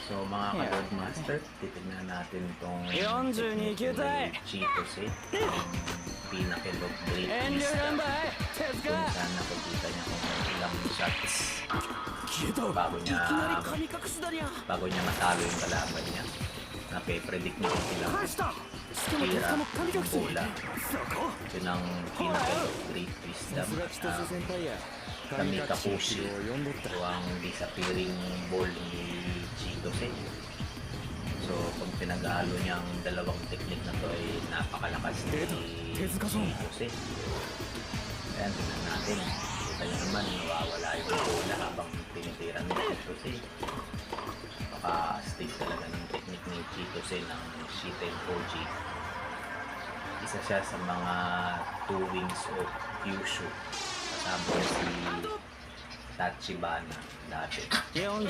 So mga ka-Lord Master, titignan natin itong 42球隊 Chitose, yung pinakilog great 遠慮 beast なんだい手 kung 塚 saan nakikita niya kung ilang shots けど bago いきな niya り神隠しだにゃ matalo yung kalaban niya. Nape-predict niya kung ilang 返したしかも手 tira 塚も神隠 yung し bola. そこ Yun ang pinakilog great wisdom. さすが千歳先輩や神隠し Kamikakushi. を呼んどった So ang disappearing ball ni Chitose. So kung pinag-aalo niya ang dalawang technique na to ay napakalakas ni Chitose. Ayan, tingnan natin. Kita niyo naman, nawawala yung bola habang tinitira ni Chitose. Napaka-stick talaga ng technique ni Chitose ng Shiten Koji. Isa siya sa mga two wings of Kyushu. Kasama si Tachibana dati. 40